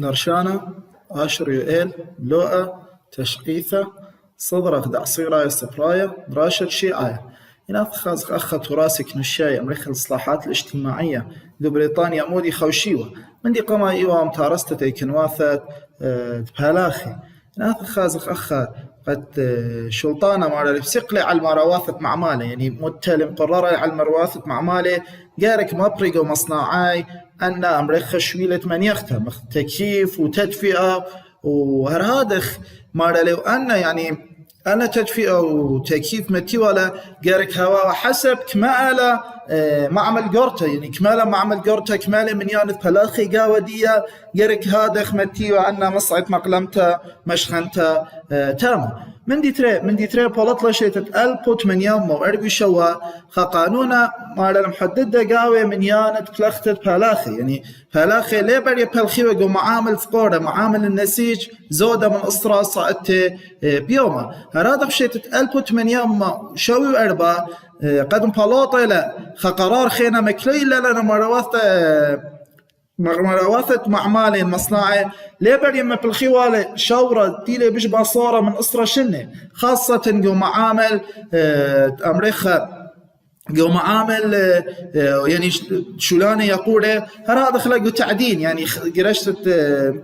درشانة آشر يؤيل لوءة تشقيثة صدرك دعصيرة صفراية دراشة شيعية إناث خازق أخا تراسك نشاية أمريكا الإصلاحات الاجتماعية دو بريطانيا مودي خوشيوة من دي قما إيوام تارستة كنواثة بهالاخي إناث خازق أخا قد شلطانة مارا بسقلي على المراواثة معمالة يعني متل مقررة على المراواثة معمالة جارك مبرق ومصنعاي أن أمريكا شويلة من يختم تكييف وتدفئة وهرهادخ مارا لو أن يعني أنا تدفئة وتكييف متي ولا جارك هوا وحسب كمالة معمل جورتا يعني كمالة معمل جورتا كمالة من يانث بلاخي جاودية جارك هادخ متي وأنا مصعد مقلمتا مشخنتا تاما من دي تري بولطلة شيتت ألبوت من يوم وعربي شوا قانونا مالا المحددة قاوة من يانت كلختت بلاخي يعني بلاخي ليبر يبالخي وقو معامل فقورة معامل النسيج زودة من أسرة صعدت بيوما هرادق شيتت ألبوت من يوم شوي وعربا قدم بلوطة لا قرار خينا مكلي لنا مراوثة معمالي مصنعي ليبر يما بالخوالة شورة ديلي بيش باصورة من أسرة شنة خاصة جو معامل أمريكا جو معامل يعني شولاني يقول هذا خلقوا تعدين يعني قرشت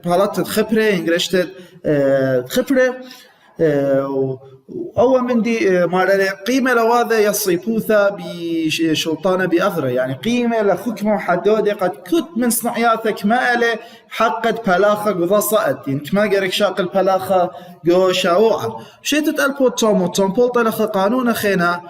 بهالات خبرة قرشت خبرة أول من دي مارا قيمة لواذا يصيبوثا بشلطانة بأغرى يعني قيمة لحكمة محدودة قد كنت من صنعياتك مالة حقت بلاخة قضا صائد يعني كما قرق شاق البلاخة قو شاوعة شيتت ألبو تومبول طلخ قانون خينا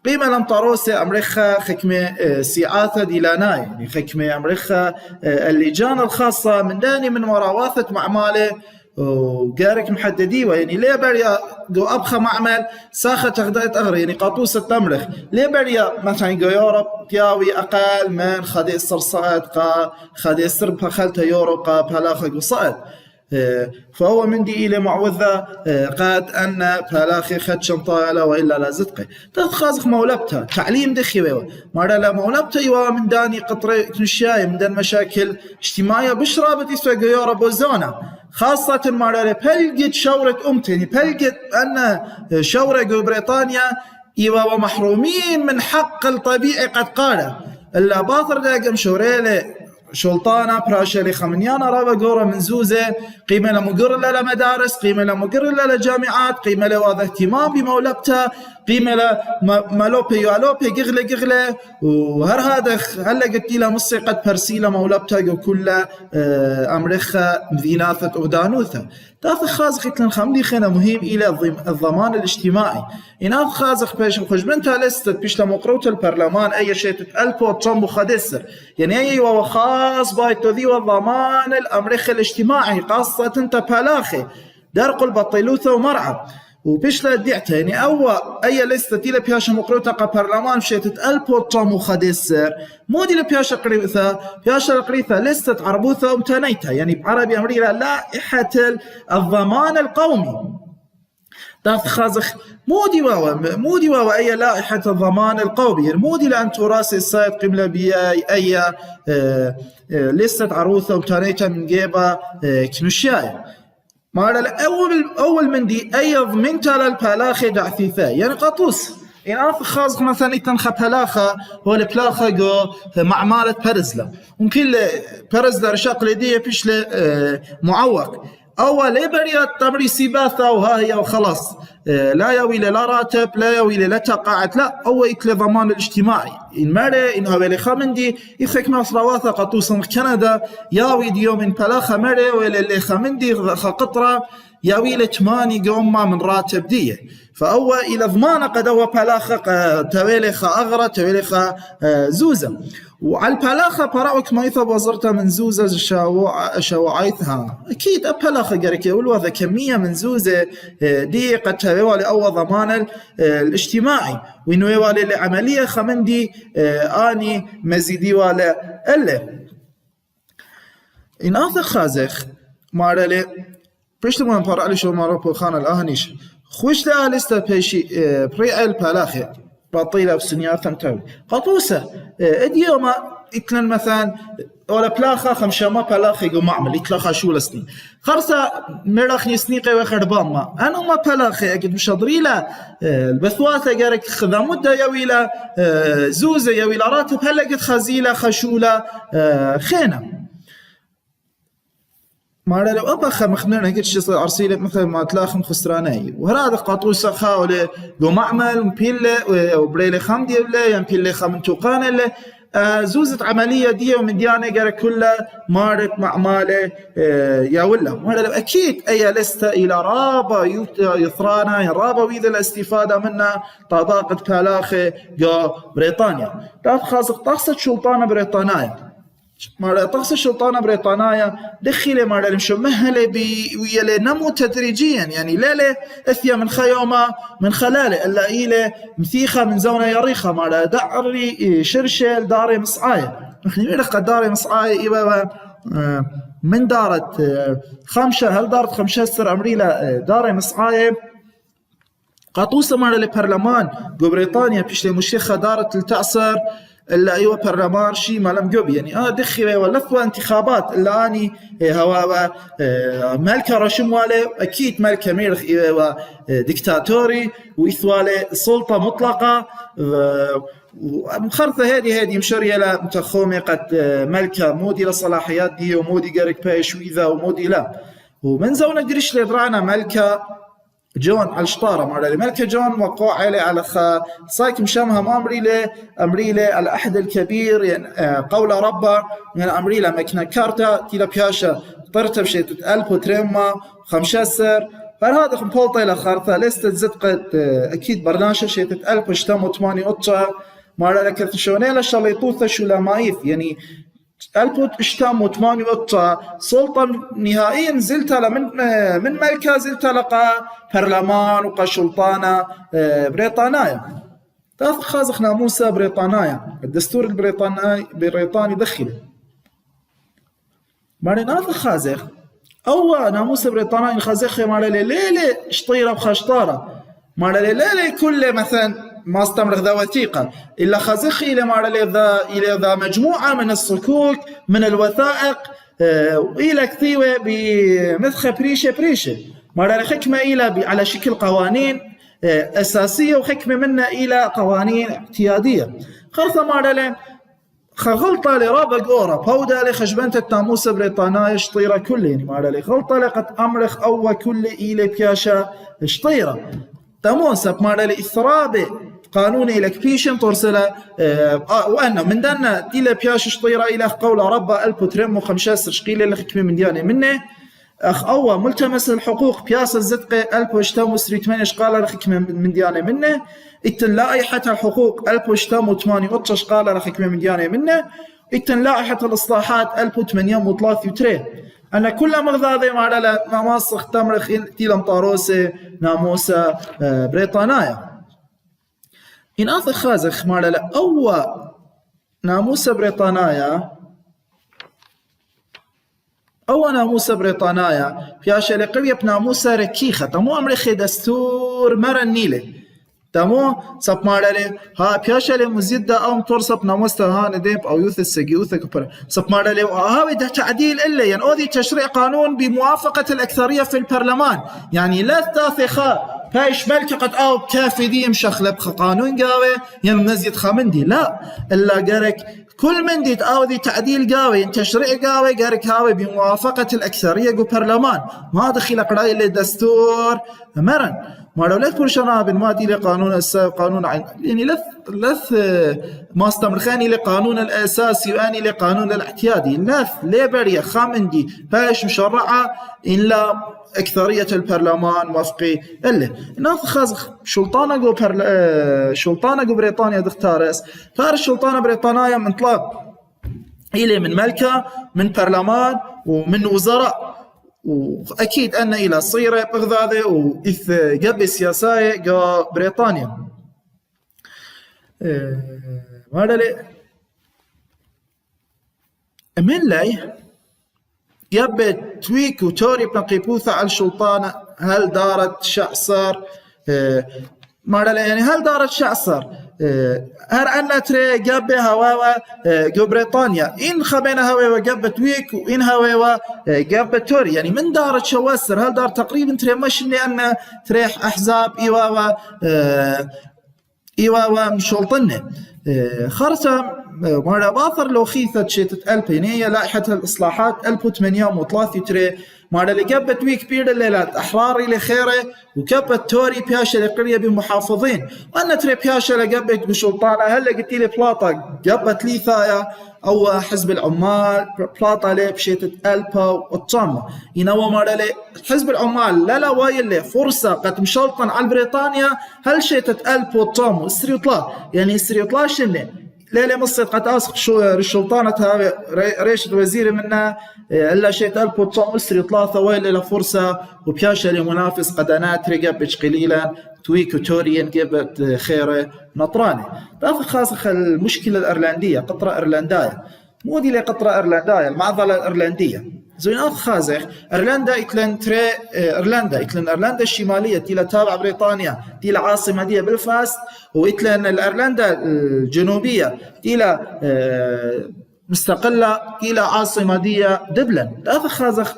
قيمة لم طروسة أمريكا حكمة سيعاثة ديلاناي يعني حكمة أمريكا اللجان الخاصة من داني من مراواثة معمالة وجارك محددي ويعني ليه بريا جو أبخى معمل ساخة تغديت أغرى يعني قاطوسة تمرخ ليه بريا مثلا جو يوروب تياوي أقل من خدي صرصات خدي سرب خلته يوروب بلاخة جو صائد فهو من دي إلى معوذة قاد أن بلاخي خد شنطالة وإلا لا زدقي تتخازق مولبتها تعليم دخي مرة لا مولبتها يوا من داني قطرة كنشاي من دان مشاكل اجتماعية بشرابة يسوى يوروب وزونة خاصة مرة بلقت شورة أمتني بلقت أن شورة بريطانيا يوا محرومين من حق الطبيعي قد قال إلا باطر داقم شوريلي شلطانة براشلي خمنيانا رابا قورة من زوزة قيمة لمقر لها مدارس قيمة لمقر لها جامعات قيمة لواذا اهتمام بمولبتها قيمة لمالوبي يوالوبي قغلة وهر هذا هلا قلت لها مصي قد برسيلة مولبتها وكلها أمريكا مذيناثة أغدانوثة تاث خازق لنخمدي خينا مهم إلى الضمان الاجتماعي إناث خازق بيش الخجبنتها لستت بيش لمقروة البرلمان أي شيء تتألفو ترامبو خدسر يعني أي وخاص بايتو ذي والضمان الأمريكي الاجتماعي خاصة انت بلاخي درق البطيلوثة ومرعى وبيش لا ديعتها يعني أي لستة تيلا بياشا مقروطة قبرلمان شيتت ألبو ترامبو خدسر مودي لبياشا قريثة بياشا قريثة لستة عربوثة ومتانيتها يعني بعربي أمريكا لائحة الضمان القومي داف خازخ مودي واو أي لائحة الضمان القومي مودي لأن تراس السيد قملة بياي أي لستة عروثة ومتانيتها من جيبة كنشاي مارا أول من دي أي ضمنتها للبلاخة دعثيثة يعني قطوس إن أنا خاص مثلا يتنخ بلاخة هو البلاخة جو معمالة برزلة ممكن برزلة رشاق لديه بيش معوق أول إبريات تمري سيباثة وها هي وخلاص لا يوي لا راتب لا يوي لا تقاعد لا أو يتل ضمان الاجتماعي إن مرة إن هذا خامندي يفك ما صلواثة قطوسا كندا ياوي ديوم من بلاخة مرة ولا اللي خامندي قطرة ياوي لتماني قوما من راتب ديه فأول إلى ضمانة قد هو بلاخة تويلخة أغرى تويلخة زوزة وعلى البلاخة براوك ما يثب وزرتها من زوزة شواعيثها أكيد أبلاخة قريكي والوضع كمية من زوزة دي قد تبوالي أول ضمان الاجتماعي وإنه يوالي لعملية خمندي آني مزيدي ولا ألا إن آثر خازخ مارلي بيشتمون بارالي شو مارو خانة الأهنيش خوش لا لسته بيشي بريع البلاخة بطيلة في سنيات ثمتاوي قطوسة اديوما إتلن مثلا ولا بلاخا خمشة ما بلاخي جو معمل إتلاخا شو لسني خرسة مرخ يسنيقي وخربان ما أنا ما بلاخي أكيد مش أضريلا البثوات جارك خذا مدة يويلا زوزة يويلا راتب هلا قد خزيلة خشولة خينة ما لو أبخ مخننا قد شيء أرسيلة مثل ما تلاخم خسراني وهذا قاطوسة خاولة جو معمل مبيلة وبريلة خمدي ولا ينبيلة خمنتوقان اللي زوزت عملية دي ومن ديانة جرى كلها مارت معمالة يا ولا وهذا أكيد أي لستة إلى رابا يثرانا رابا وإذا الاستفادة منها طاقة بلاخة جا بريطانيا لا خاصة تقصد شلطانة بريطانية ما تقصد شلطانة بريطانية دخيلة ما مشو مهلة ويلي نمو تدريجيا يعني لا أثيا من خيومة من خلاله إلا إلى مثيخة من زونة يريخة ما دعري شرشل داري مصعاية نحن نلقى داري مصعاية إيوه من دارت خمسة هل دارت خمسة سر أمريلا داري مصعاية قاطوسة ما للبرلمان جو بريطانيا بيشلي مشيخة دارت التعصر إلا أيوة برلمان شيء ما لم جب يعني دخل ولفوا انتخابات إلا أني هو ملكة رشموالي أكيد ملكة ميرخ ديكتاتوري وإثوالي سلطة مطلقة ومخرطة هذه مشارية لا متخومة قد ملكة مودي لصلاحيات دي ومودي قارك بايش وإذا ومودي لا ومن زونا قريش لدرانا ملكة جون على الشطارة مرة الملكة جون وقع عليه على صايك مشامها أمريلة الأحد الكبير يعني قول ربا من أمريلة مكنا كارتا تيلا بياشا طرتب شيء ألف وترمى خمسة فهذا خمبولطة إلى خارطة لست زدقت أكيد برناشة شيء ألف وشتم وثمانية قطة مرة لك شونيلا شليطوثة شو لمايث يعني ألبوت اشتام وثمانية وطة سلطة نهائيا زلتها من ملكة زلتها لقى برلمان وقى سلطانة بريطانية تاخذ ناموسة بريطانية الدستور البريطاني دخل مارين هذا خازخ أو ناموسة بريطانية خازخ مارين ليلة شطيرة بخشطارة مارين ليلة كل مثلا ما استمر ذا وثيقة إلا خزخي إلى ذا مجموعة من الصكوك من الوثائق وإلى كثيرة بمثخة بريشة مرة حكمة إلى على شكل قوانين أساسية وحكمة منها إلى قوانين اعتيادية خلطة مرة خغلطة لرابق أورا بودا لخجبنت التاموس بريطانية شطيرة كل يعني مرة خلطة لقد أمرخ أو كل إلى بياشا شطيرة تاموس مرة لإثرابة قانون إلى بيشن ترسله وأنا من دنا تيلا بياش شطيرة إلى قول ربا ألف وترم وخمسة شقيلة لخكمة من ديانة منه أخ أول ملتمس الحقوق بياس الزدقة ألف وشتام وسريت من شقالة لخكمة من ديانة منه إتن لائحة الحقوق ألف وشتام وثمانية قطة شقالة لخكمة من ديانة منه إتن لائحة الإصلاحات ألف وثمانية وثلاثة وترين أنا كل مغذاذي معنا مماسخ تمرخ تيلا مطاروسة ناموسة بريطانية إن أثر خازخ مالا أو ناموسة بريطانية أو ناموسة بريطانية فيها لقرية بناموسة ركيخة تمو أمريخي دستور مرة النيلة تمو سب مالا ها بياشا مزيدة أو متورسة بناموسة هان ديب أو يوث السجيوثة كبرة سب مالا هاوي ده تعديل إلا يعني أوذي تشريع قانون بموافقة الأكثرية في البرلمان يعني لا تاثخا فايش ملكة قد أو كافي دي مشخلب قانون قاوي ينمزيد خامندي لا إلا قارك كل من دي تأوذي تعديل قاوي تشريع قاوي قارك هاوي بموافقة الأكثرية جو برلمان ما دخل قرأي للدستور مرن ما لو لا تكون شناب ما دي لقانون قانون يعني لث ما استمرخاني لقانون الأساسي واني لقانون الاعتيادي لث ليبريا خامندي فايش مشرعة إلا أكثرية البرلمان موافقي إلا ناس خازخ شلطانة جو بريطانيا دختارس فار الشلطانة بريطانيا من طلاب إلى من ملكة من برلمان ومن وزراء وأكيد أن إلى صيرة بغداد وإث جب السياسية جو بريطانيا هذا لي من لي يبت تويك وتوري بنقيبوثة على السلطانة هل دارت شعصر يعني هل دارت شعصر هر أن تري جاب هوا جو بريطانيا إن خبينا هوا وجابت ويك وإن هوا جابت توري يعني من دار تشوسر هل دار تقريبا تري مش أن تريح أحزاب إيوا مشلطنة خرسة مرة باثر لو خيثت شتت ألبينية لائحة الإصلاحات 1803 تري مرة اللي جابت ويك بير الليلات أحراري لخيره وكبت توري بياشا لقرية بمحافظين وأنا تري بياشا لجابت بشلطانة هلا قلت لي بلاطة جابت ليثايا أو حزب العمال بلاطة لي بشتت ألبا والطامة ينوى مرة لي حزب العمال لا وايل فرصة قد مشلطن على بريطانيا هل شتت ألبا والطامة السريطلا يعني السريطلا شنه ليلة مصر قد أسق شو السلطانة ريشة وزير منها إلا شيء تلبو تصم مصر ثلاثة ويلة فرصة وبياشا لمنافس قدنات رقبش قليلا تويك وتوريين جبت خيره نطراني تأخذ خاصة المشكلة الإيرلندية قطرة إيرلندية مو دي قطرة إيرلندية المعضلة الإيرلندية زين أخ خازخ إيرلندا إتلن تري إيرلندا الشمالية تيلا تابع بريطانيا تيلا عاصمة دي بلفاست وإتلن الإيرلندا الجنوبية تيلا مستقلة تيلا عاصمة دي دبلن أخ خازخ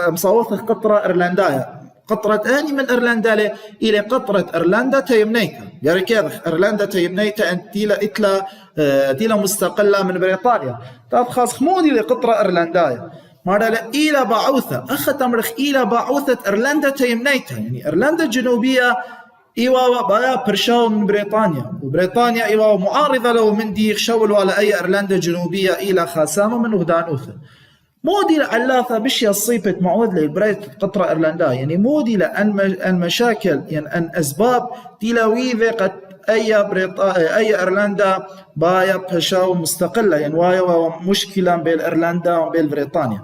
مصوث قطرة إيرلندية قطرة آني من إيرلندا إلى قطرة إيرلندا تيمنيتا يعني كذا إيرلندا تيمنيتا أن تيلا مستقلة من بريطانيا خاص مودي لقطرة إيرلندية مرة إلى بعوثة تمرخ إلى بعوثة إيرلندا تيمنيتا يعني إيرلندا الجنوبية إيوا بايا برشاو من بريطانيا وبريطانيا إيوا معارضة لو من دي خشول ولا أي إيرلندا جنوبية إلى خاسامة من وغدانوثة مودي لعلاثة بشي الصيفة معود للبريت قطرة إيرلندا يعني مودي لأن المشاكل يعني أن أسباب تلاويذة قد أي إيرلندا بايا بشاو مستقلة يعني وايا مشكلة بين إيرلندا وبين بريطانيا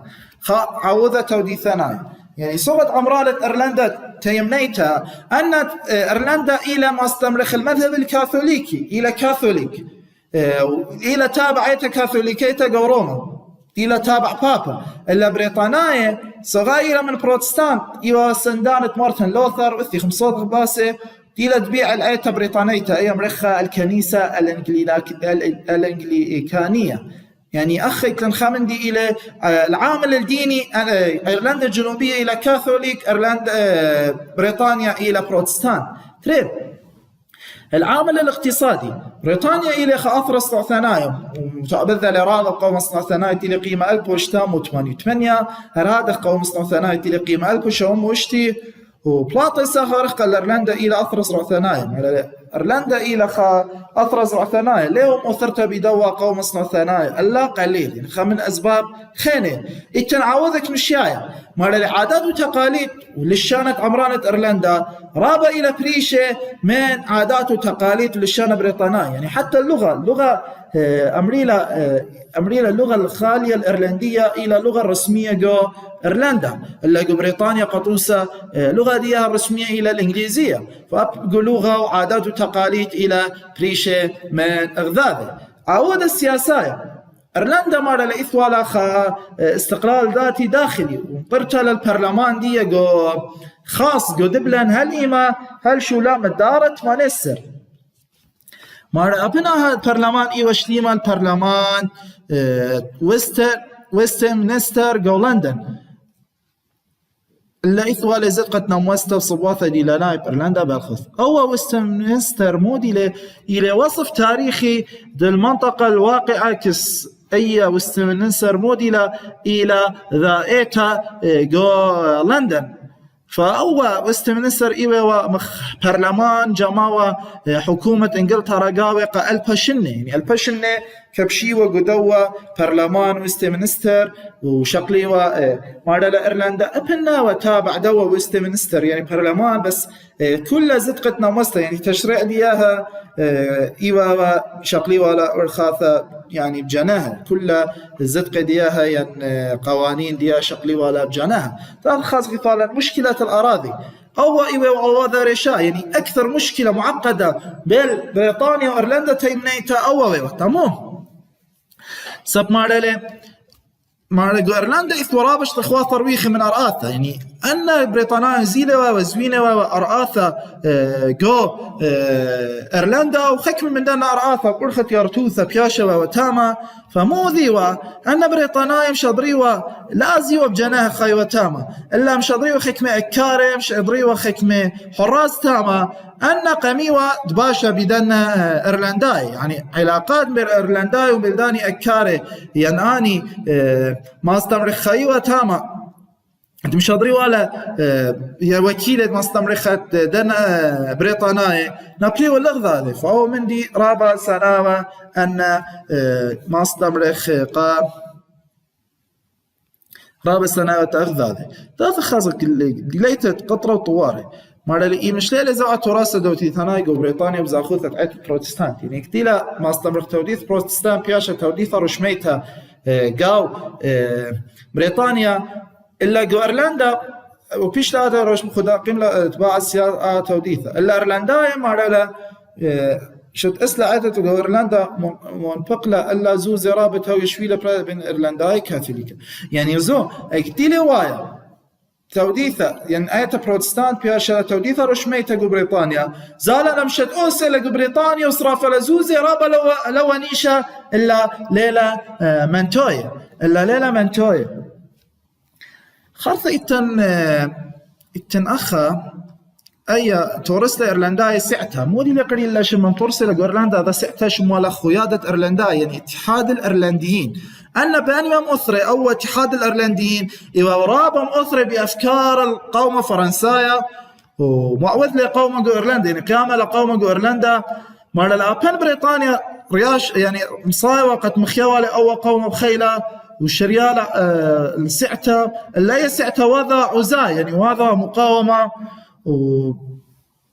عوضة تودي ثانية يعني صوت أمرالة إيرلندا تيمنيتا أن إيرلندا إلى ما استمرخ المذهب الكاثوليكي إلى كاثوليك إلى تابعية كاثوليكية روما إلى تابع بابا إلا بريطانية صغيرة من بروتستانت إيوا سندانة مارتن لوثر وثي 500 غباسة إلى تبيع العيتة بريطانية أي مرخة الكنيسة الأنجليكانية يعني أخي تنخمندي إلى العامل الديني إيرلندا الجنوبية إلى كاثوليك إيرلندا بريطانيا إلى بروتستانت تريب العامل الاقتصادي بريطانيا إلى أثرس ثنايا ومتعبذة لراضة قوم ثنايا إلى قيمة 1888 هرادة قوم ثنايا إلى قيمة 1000 شوم وشتي وبلاطة ساخر قال إيرلندا إلى أثرس ثنايا إيرلندا إلى أثرس ثنايا ليهم أثرت بدوا قوم ثنايا ألا قليل يعني خمن أسباب خينة التنعوذك مشيايا مال العادات وتقاليد ولشانة عمرانة إيرلندا رابة إلى بريشة من عادات وتقاليد للشانة بريطانية يعني حتى اللغة أمريلا اللغة الخالية الإيرلندية إلى لغة رسمية جو إيرلندا اللي جو بريطانيا قطوسة لغة ديها رسمية إلى الإنجليزية فأبقوا لغة وعادات وتقاليد إلى بريشة من أغذاذة عودة السياسية إيرلندا مرة لإثوالا استقلال ذاتي داخلي وقرتها للبرلمان دي جو خاص جو دبلن هل شو لا مدارت ما نسر مرة أبناها البرلمان وشليما البرلمان ويستمنستر جو لندن اللي إثوال زدقت نموسته صبواثة دي لنايب إيرلندا بالخص هو ويستمنستر مودي إلى وصف تاريخي دي المنطقة الواقعة كس أي ويستمنستر مودي إلى ذا إيتا جو لندن فأوى ويستمنستر إيوه برلمان جماوة حكومة إنجلترا قاوقة الباشنة يعني الباشنة كبشيوة قدوة برلمان ويستمنستر وشقليوة مارلا إيرلندا أبنا وتابع دوا ويستمنستر يعني برلمان بس كل زدقتنا مصر يعني تشريع دياها إيوه شقليوة لأرخاثة يعني بجناها كل الزدقة دياها يعني قوانين ديها شقليوة لبجناها خاص قطالا مشكلة الأراضي أو إيوه وأوذا رشاء يعني أكثر مشكلة معقدة بين بريطانيا وإيرلندا تيمنيتا أو تمام سب مارلا مع إيرلندا إثورابش تخوا ترويخ من أرآثة يعني أن بريطانيا زيلة وزوينة وأرآثة جو إيرلندا وخكم من دان أرآثة قرخت يرتوثة بياشة وتاما فموذي أن بريطانيا مشضريوا لازيوا بجناه خي وتاما إلا مشضريوا خكمة أكاري مشضريوا خكمة حراس تاما أن قميوا دباشا بدن إيرلنداي يعني علاقات بين إيرلنداي وبلداني أكاري يناني ما استمر خيوة تاما أنت مش أدري ولا هي وكيلة ما استمرخت دن بريطانيا نبلي واللغة هذه فهو من دي رابع سنة أن ما استمرخ رابع سنة تأخذ هذه ثلاثة خاصة ليتت قطرة وطواري مرة اللي مش ليه لزوجة تراث دوتي ثنائي بريطانيا بزاخوثة عيت بروتستانت يعني كتيلا ما استمرخ توديث بروتستان بياشة توديثة رشميتها قاو بريطانيا إلا جو إيرلندا وبيش لا روش مخدا قيمة تبع السياسة توديثة إلا إيرلندا مرة لا شت أسلا عادة جو إيرلندا منفقلة إلا زو زرابة هو يشويلة بين إيرلندا كاثوليكا يعني زو أكتيلي وايا توديثة يعني آية بروتستانت بياشا توديثة رشميتها جو بريطانيا زالا نمشت أوسلا جو بريطانيا وصرافة لزوزي رابا لو نيشا إلا ليلة منتوية إلا ليلة منتوية خاصة إتن أخا أي تورست إيرلندا سعتها مو دي لقري إلا شمن تورسل إيرلندا ذا سعتها شمال خيادة إيرلندا يعني اتحاد الإيرلنديين أن بأني مؤثرة أو اتحاد الإيرلنديين إذا رابا مؤثرة بأفكار القوم فرنسايا ومعوذ لقوم إيرلندا يعني قيامة لقوم إيرلندا مرة الأبن بريطانيا رياش يعني مصايا وقت مخيوة لأول قوم بخيلة والشريالة السعتة اللي هي سعتة وضع عزاء يعني وضع مقاومة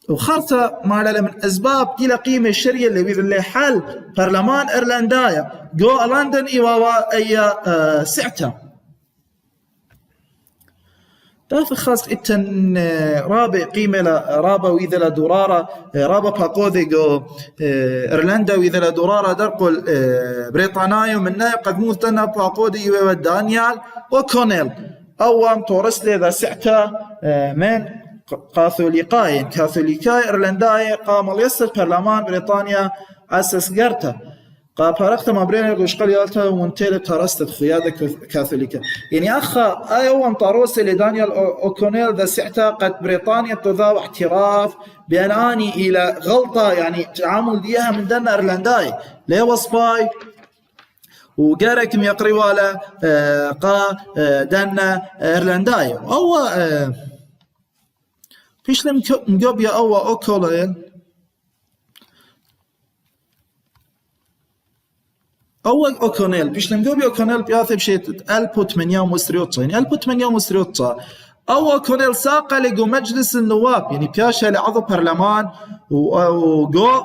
وخارطة معنا من أسباب كلا قيمة الشرية اللي حل برلمان إيرلندايا جو لندن إيوا أي سعتة تافه خاص إتن رابع قيمة رابع وإذا لدورارة رابع باقوذي جو إيرلندا وإذا لدورارة درقل بريطانيا ومنها قد موثنا باقوذي ودانيال وكونيل أوام تورس لي ذا سعته من كاثوليكاي إيرلنداي قام اليسر برلمان بريطانيا أسس قرته قابرقت ما برين القشقل يالتا ومنتيل ترست خيادة كاثوليكا يعني أخا أيوة طاروس لدانيال أوكونيل ذا سعتا قد بريطانيا تذاو اعتراف بأناني إلى غلطة يعني تعامل ديها من دنا إيرلنداي ليه وصفاي وقارك يقري ولا قا دنا إيرلنداي أو فيش لم مقابيا أو أوكونيل أول أوكونيل بيش لمجوبي أوكونيل بياثب شيء 1803 يعني 1803 أول أوكونيل ساقة لجو مجلس النواب يعني بياشا لعضو برلمان وجو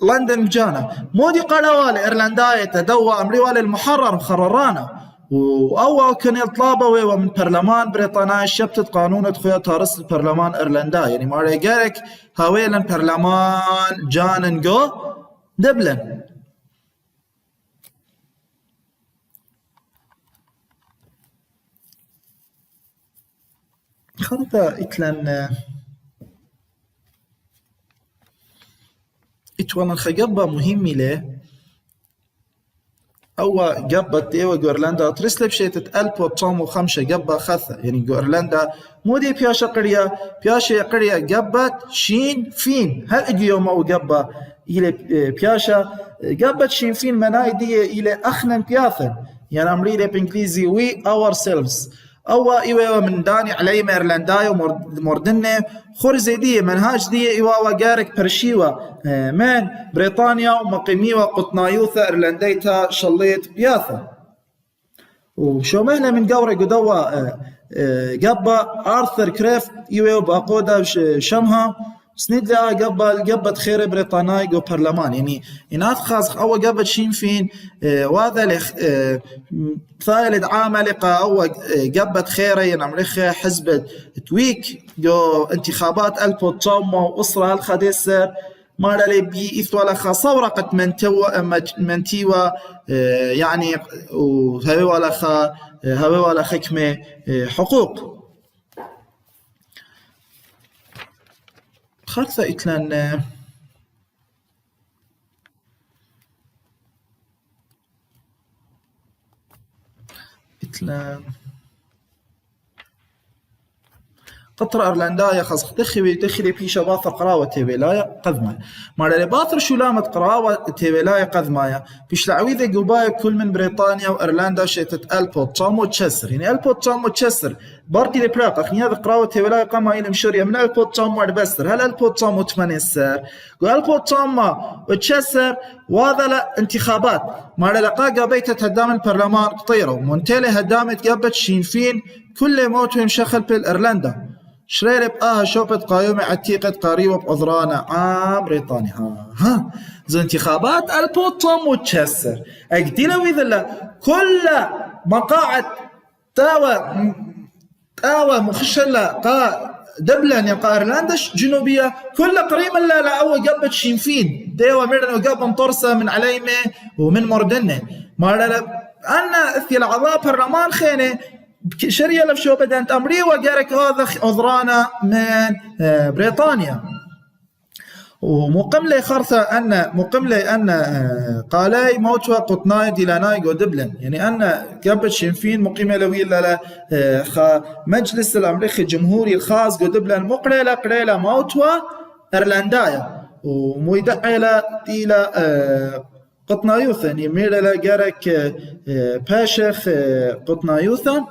لندن جانا مودي قالوا إيرلنداية تدوى أمريوال المحرر مخررانا وأول أوكونيل طلابة ومن برلمان بريطانيا شبتت قانون تخويا تارس البرلمان إيرلندا يعني ما ريجارك هاويلن برلمان جانن جو دبلن خلطة إتلان إتوانا خجبة مهمة له أو جبة ديوة إيرلندا ترسل بشيء 1905 جبة خاصة يعني إيرلندا مودي بياشا قرية جبة شين فين هل إجي يوم أو جبة إلى بياشا جبة شين فين منايدية إلى أخنا بياثن يعني أمريكا بإنجليزي we ourselves أو إيوه من داني عليهم إيرلنداي ومردنة خرزة دي منهاج دي إيوه وجارك برشيوة من بريطانيا ومقيميوة قطنايوثة إيرلنديتا شليت بياثة وشو مهلا من قورة قدوة قبة آرثر كريفت إيوه باقودة شمها سند لها قبة خير بريطانيا جو برلمان يعني إناث خاص أو قبة شين فين وهذا ثالث عاملقة أو قبة خير ينمرخ حزب تويك جو انتخابات 1900 وأسرة الخديسة مارلي بي إثوال خصورة قد منتيوا يعني وهوي ولا خكمة حقوق خاصة إتلان قطر إيرلندا خاص دخلي بيشا باثر قراوة تيبيلايا قذمة مارلي باثر شلامة قراوة تيبيلايا قذمايا بيش العويذة قباية كل من بريطانيا وإيرلندا شيتت ألبو تشامو تشسر يعني ألبو تشامو تشسر بارتي دي براق أخني هذا قراوة تيبيلايا قاما إلى مشوريا من ألبو تشامو أربستر هل ألبو تشامو تمانيسر قو ألبو تشامو وتشسر وهذا لا انتخابات مارلي لقا قابيتة هدام البرلمان قطيرة ومونتيلي هدامت قابت شينفين كل موت ومشخل بالإيرلندا شريرب شوبت قايمة عتيقة قريبة بأذرانا بريطانيا ها زي انتخابات البوتوم وتشسر اقدينا ويذلا كل مقاعد تاوى مخشلة دبلن يقا إيرلندا جنوبية كل قريبا لا أول قبت شينفين ديوة ميرن وقاب مطرسة من عليمة ومن مردنة أنا في العضاء برلمان خينة شرية لفشو بدنت أمري وقارك هذا عذرانا من بريطانيا ومقملة خرثة أن قالي موتوا قطناي ديلاناي دبلن يعني أن قبل شنفين مقيمة لوي لا مجلس الأمريكي الجمهوري الخاص دبلن قريلة موتوا إيرلندايا ومويدعي إلى قطنايوثا يعني ميرلا قارك باشخ قطنايوثا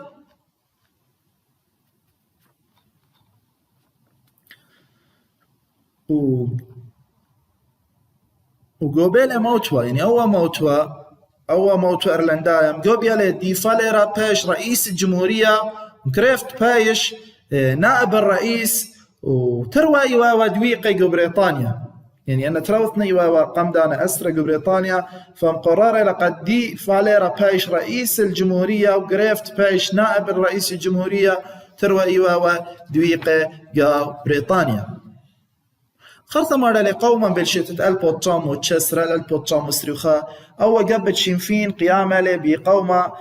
وقبل موتوا يعني أول موتوا إيرلندا قبل دي فاليرا باش رئيس الجمهورية وكريفت بايش نائب الرئيس وتروى ودويقي بريطانيا يعني أنا تروثني وقمدانا أسرق بريطانيا فمقرر لقد دي فاليرا بايش رئيس الجمهورية وكريفت بايش نائب الرئيس الجمهورية تروى ودويقي بريطانيا خاصة مرة لقوما بالشتة البوتشام وتشسر البوتشام وسريخا أو قبت شنفين قيامة بقوما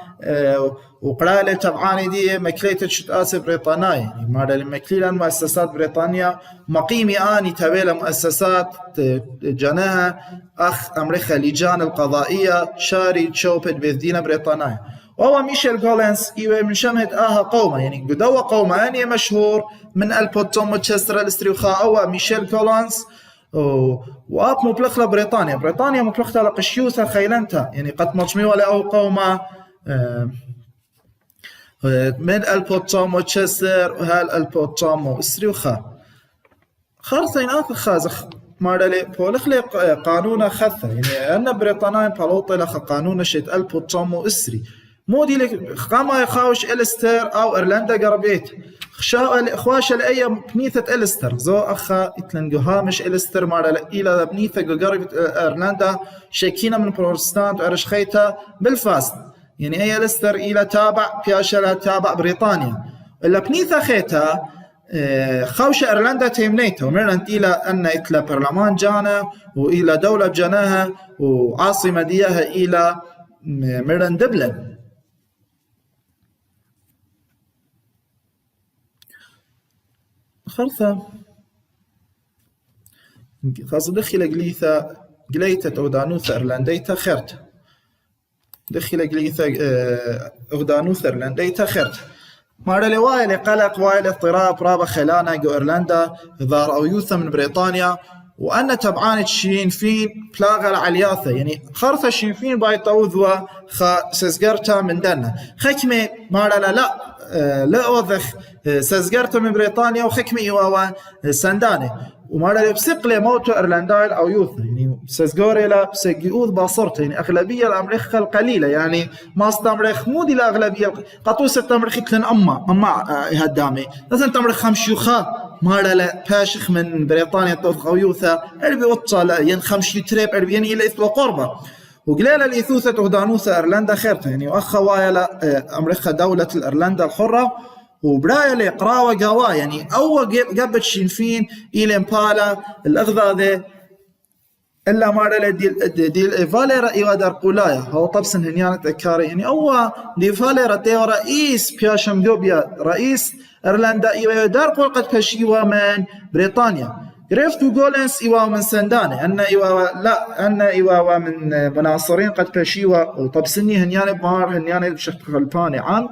وقرالة طبعا دي مكليتة شتاس بريطانيا يعني مرة لمكليلا مؤسسات بريطانيا مقيمي آني تابيلا مؤسسات جناها أخ أمريكا لجان القضائية شاري تشوبت بذدين بريطانيا وهو ميشيل كولينز من شمهد قومة يعني قدوة قومة أني مشهور من البوتوم وتشستر الاستريوخا أو ميشيل كولينز وآب مبلغ بريطانيا مبلغ لقشيوثا خيلنتا يعني قد مجمي ولا أو قومة من البوتوم وتشستر وهال البوتوم واستريوخا خارطين خازخ مارلي بولخلي قانون خثة يعني أن بريطانيا بلوطي لخ قانون شيت البوتوم وإسري مودي لك قاما يخاوش إلستر أو إيرلندا قربيت خواش الأي بنيثة إلستر زو أخا إتلنجو هامش إلستر مارلي إلى بنيثة قربت إيرلندا شاكينا من بروتستانت وأرشخيتا بالفاست يعني أي إلستر إلى تابع بياشلة تابع بريطانيا إلا بنيثة خيتا خوش إيرلندا تيمنيته ومرنت إلى أن إتلا برلمان جانا وإلى دولة جناها وعاصمة ديها إلى مرن دبلن خلصة خاصة دخل قليثة أودانوثة إيرلنديتا خيرت دخل قليثة أودانوثة إيرلنديتا خيرت مارلي وايل قلق وايل اضطراب رابع خلانا جو إيرلندا ظهر أو يوثا من بريطانيا وأن تبعانة شينفين بلاغة العلياثة يعني خرثة شينفين باي طوذوا سزقرتا من دانا خكمة مارلا لا أوذخ سزقرتا من بريطانيا وخكمة إيواوا سنداني ومارلا بسقلة موتو إيرلندايل أو يوثا يعني سزقوري لا بسقيوذ باصرت يعني أغلبية الأمريخ القليلة يعني ما استمرخ مودي الأغلبية قطوسة تمرخ كلن أما هدامي لازم تمرخ خمشيوخا مارلا باشخ من بريطانيا توث أو يوثا أربي وطالة ين خمشي تريب أربي يعني إلى إثوى قربة وقليلة الإثوثة تهدانوثة إيرلندا خيرتها يعني وأخا وايلا أمريكا دولة الإيرلندا الحرة وبرايا لي قراوة قوا يعني أول قبت شينفين إلى إمبالا الأغذاذة إلا مارا دي فاليرا إيوا در قولايا هو طبسن هنيانة أكاري يعني أول دي فاليرا تيو رئيس بياشم دوبيا رئيس إيرلندا إيوا در قول قد بشيوا من بريطانيا عرفتوا جولنس إيوا من سندانة أن إيوا من مناصرين قد بشيوا وطبسني هنيانة بمار هنيانة بشكل باني عام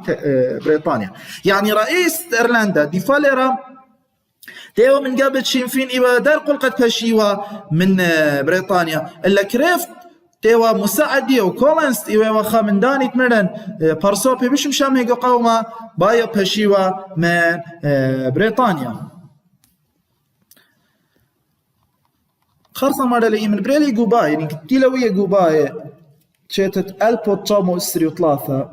بريطانيا يعني رئيس إيرلندا دي فاليرا تيوا من قبل شينفين إيوا در قول قد بشيوا من بريطانيا إلا كريفت تيوا مساعدي وكولنس إيوا وخا من داني تمرن بارسوبي مش مشام هيقو قوما بايو بشيوا من بريطانيا خرصة مرة لي من بريلي قوباي يعني كتيلوية قوباي شيتت ألبو تشامو إسري وثلاثة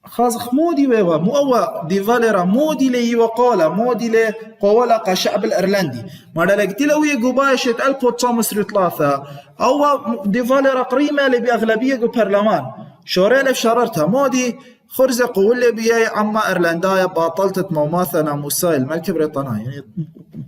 خازخ مودي ويوا مو أوا دي فاليرا مودي لي وقولا مودي لي قولق شعب الإيرلندي مرة لي كتيلوية قوباي شيت ألبو تشامو إسري وثلاثة أوا دي فاليرا قريمة اللي بأغلبية قو برلمان شوريل شررتها مودي خرزة قول بيا عما إيرلندايا باطلتت موماثنا موسى الملك بريطانيا يعني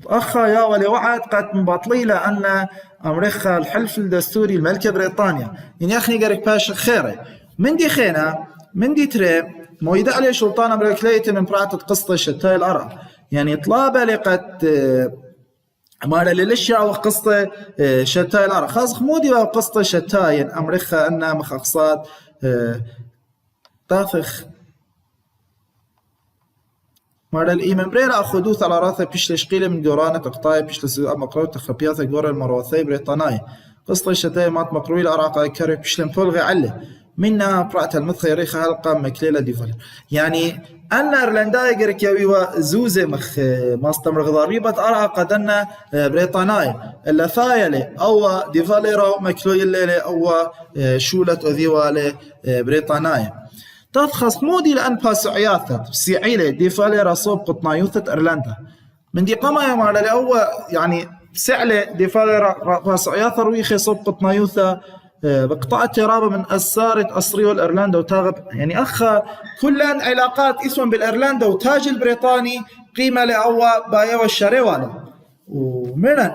أخا يا ولي وعد قد مباطلي لأن أمريكا الحلف الدستوري الملك بريطانيا يعني أخني قريك باش خيري من دي خينا من دي تري مويدة عليه سلطان أمريكا من براتة قصة شتاي الأرى يعني طلابة لقد مالا للشيء أو قصة شتاي الأرى خاص مودي أو قصة شتاي أمريكا أنها مخصصات تافخ مالا الإيمان بريرا أخذوه ثلاثة بيش لشقيلة من جورانة تقطاي بيش لسيدة مقروض تخبيات جورة المروثي بريطانية قصة شتاي مات مقروي العراق كاري بيش لنفولغي علي منها برأت المدخل ريخة هلقة مكليلة ديفال يعني أن إيرلندا يقرك يويوا زوزة مخ ماستمر غضاريبة أرى قدنا بريطانية إلا ثايلة أو ديفاليرا مكليلة أو شولة أذيوالة بريطانية تتخص مودي لأن باسعياثة سيعيلة ديفاليرا صوب قطنايوثة إيرلندا من دي قما يوم على الأول يعني سعلة ديفاليرا باسعياثة رويخي صوب قطنايوثة بقطاع الترابة من أسارة أصريو الإيرلندا وتاغب يعني أخا كلان علاقات اسم بالإيرلندا وتاج البريطاني قيمة لأوا بايو الشريوانة ومنن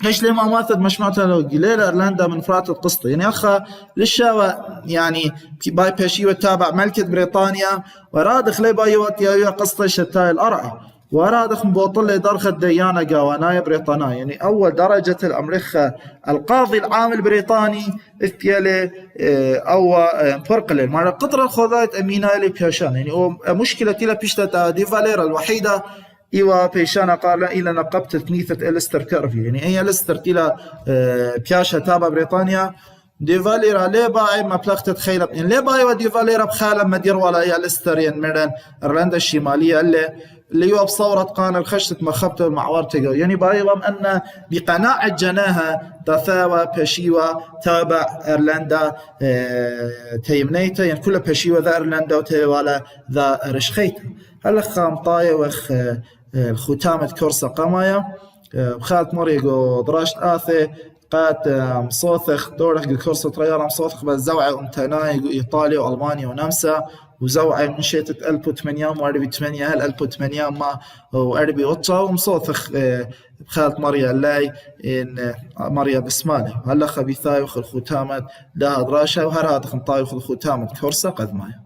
ايش لما ماثد مش معناتها لو قليل إيرلندا من فرات القسطة يعني أخا للشاوى يعني باي بيشيوة تابع ملكة بريطانيا ورادخ لي بايوة يا قسطة شتاي الأرعى ورادخ مبوطل درخة ديانة قوانايا بريطانية يعني أول درجة الأمريكا القاضي العام البريطاني افتيالي أو فرقلي مع قطر الخوضات أمينة لي بيشان يعني مشكلة تلا بيشتة دي فاليرا الوحيدة إيوا بيشانا قال إلى نقبت تنيثة إلستر كيرفي يعني هي إلستر تلا بياشة تابع بريطانيا دي فاليرا ليه باي ما بلغت تخيل يعني ليه باي ودي فاليرا بخاله مدير ولا يا إلستر يعني إيرلندا الشمالية اللي هو بصورة قان الخشت مخبته المعورته يعني بايضا أن بقناعة جناها تثاوى بشيوة تابع إيرلندا تيمنيته يعني كل بشيوة ذا إيرلندا وتيوالا ذا رشخيته هل خام طاية وخ الختامة كورسا قمايا بخالت مريقو دراشت آثي قات مصوثخ دورخ كورسا طريارة مصوثخ بالزوعة امتناي إيطاليا وألمانيا ونمسا وزوعي من شيتة 1800 وأربي 8 هل 1800 ما وأربي وطا ومصوثخ بخالت مريا اللاي إن مريا بسمالي هلا خبيثاي وخل ختامة لها دراشة وهر هذا خنطاي وخل ختامة كورسا قد مايا